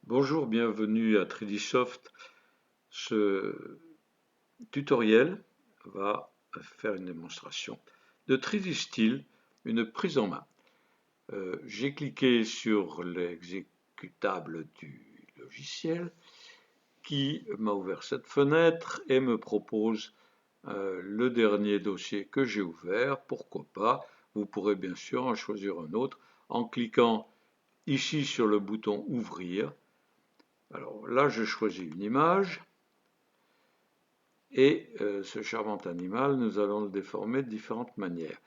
Bonjour, bienvenue à 3Dsoft. Ce tutoriel va faire une démonstration de 3D une prise en main. J'ai cliqué sur l'exécutable du logiciel qui m'a ouvert cette fenêtre et me propose le dernier dossier que j'ai ouvert. Pourquoi pas? Vous pourrez bien sûr en choisir un autre en cliquant ici sur le bouton Ouvrir. Alors là, je choisis une image et ce charmant animal, nous allons le déformer de différentes manières.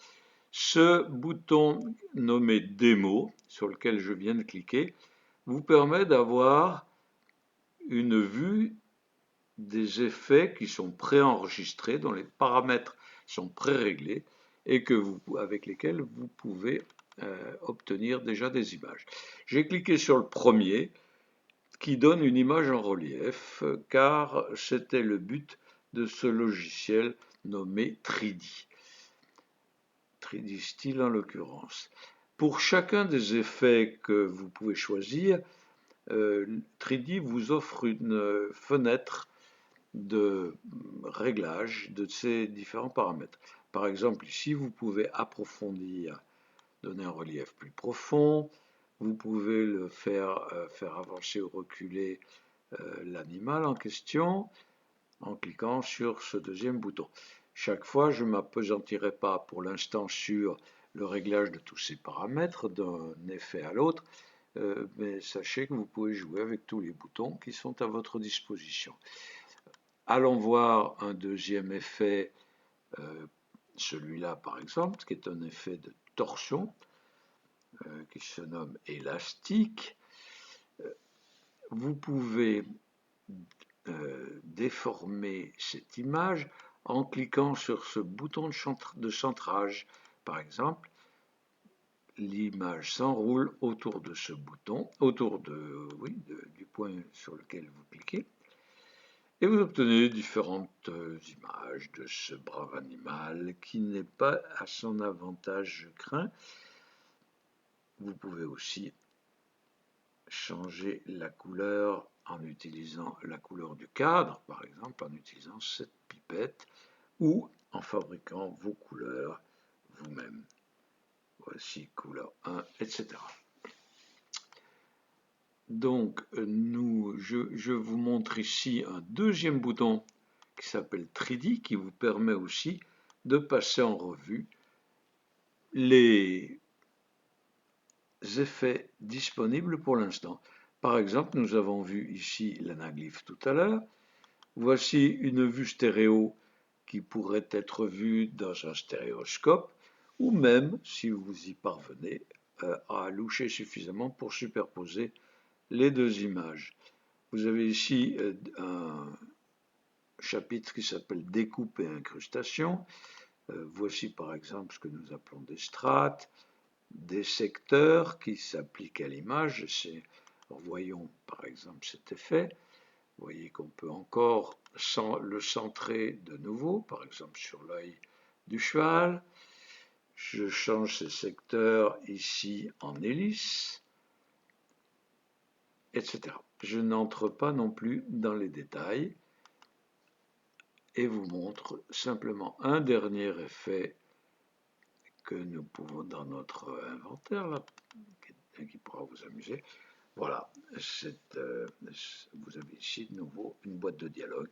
Ce bouton nommé Démo, sur lequel je viens de cliquer, vous permet d'avoir une vue des effets qui sont préenregistrés, dont les paramètres sont préréglés et avec lesquels vous pouvez obtenir déjà des images. J'ai cliqué sur le premier, qui donne une image en relief, car c'était le but de ce logiciel nommé 3D. 3D Style en l'occurrence. Pour chacun des effets que vous pouvez choisir, 3D vous offre une fenêtre de réglage de ces différents paramètres. Par exemple, ici, vous pouvez approfondir, donner un relief plus profond, vous pouvez le faire avancer ou reculer l'animal en question en cliquant sur ce deuxième bouton. Chaque fois, je ne m'appesantirai pas pour l'instant sur le réglage de tous ces paramètres d'un effet à l'autre, mais sachez que vous pouvez jouer avec tous les boutons qui sont à votre disposition. Allons voir un deuxième effet, celui-là par exemple, qui est un effet de torsion, qui se nomme élastique. Vous pouvez déformer cette image en cliquant sur ce bouton de centrage. Par exemple, l'image s'enroule autour de ce bouton, autour du point sur lequel vous cliquez, et vous obtenez différentes images de ce brave animal qui n'est pas à son avantage, je crains. Vous pouvez aussi changer la couleur en utilisant la couleur du cadre, par exemple en utilisant cette pipette, ou en fabriquant vos couleurs vous-même. Voici couleur 1, etc. Donc, je vous montre ici un deuxième bouton qui s'appelle 3D, qui vous permet aussi de passer en revue les effets disponibles pour l'instant. Par exemple, nous avons vu ici l'anaglyphe tout à l'heure. Voici une vue stéréo qui pourrait être vue dans un stéréoscope, ou même, si vous y parvenez, à loucher suffisamment pour superposer les deux images. Vous avez ici un chapitre qui s'appelle Découpe et incrustation. Voici par exemple ce que nous appelons des strates, des secteurs qui s'appliquent à l'image. Voyons par exemple cet effet. Vous voyez qu'on peut encore le centrer de nouveau, par exemple sur l'œil du cheval. Je change ces secteurs ici en hélice, etc. Je n'entre pas non plus dans les détails et vous montre simplement un dernier effet que nous pouvons dans notre inventaire, là, qui pourra vous amuser. Voilà, vous avez ici de nouveau une boîte de dialogue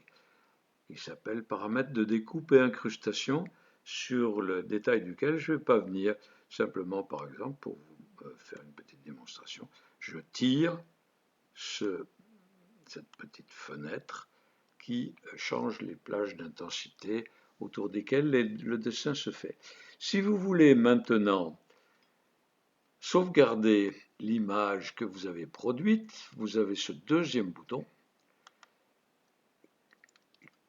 qui s'appelle paramètres de découpe et incrustation, sur le détail duquel je ne vais pas venir. Simplement, par exemple, pour vous faire une petite démonstration, je tire cette petite fenêtre qui change les plages d'intensité autour desquelles le dessin se fait. Si vous voulez maintenant sauvegarder l'image que vous avez produite, vous avez ce deuxième bouton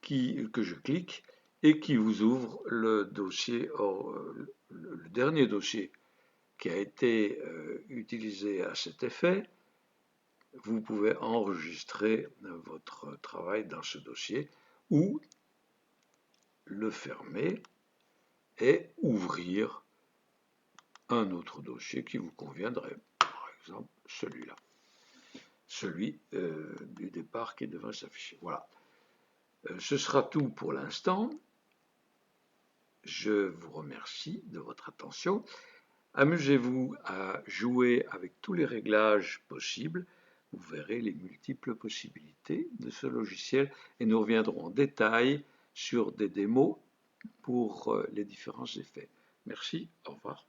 que je clique et qui vous ouvre le dossier, le dernier dossier qui a été utilisé à cet effet. Vous pouvez enregistrer votre travail dans ce dossier ou le fermer et ouvrir un autre dossier qui vous conviendrait, par exemple celui-là. celui du départ qui devrait s'afficher. Voilà. Ce sera tout pour l'instant. Je vous remercie de votre attention. Amusez-vous à jouer avec tous les réglages possibles. Vous verrez les multiples possibilités de ce logiciel et nous reviendrons en détail sur des démos pour les différents effets. Merci, au revoir.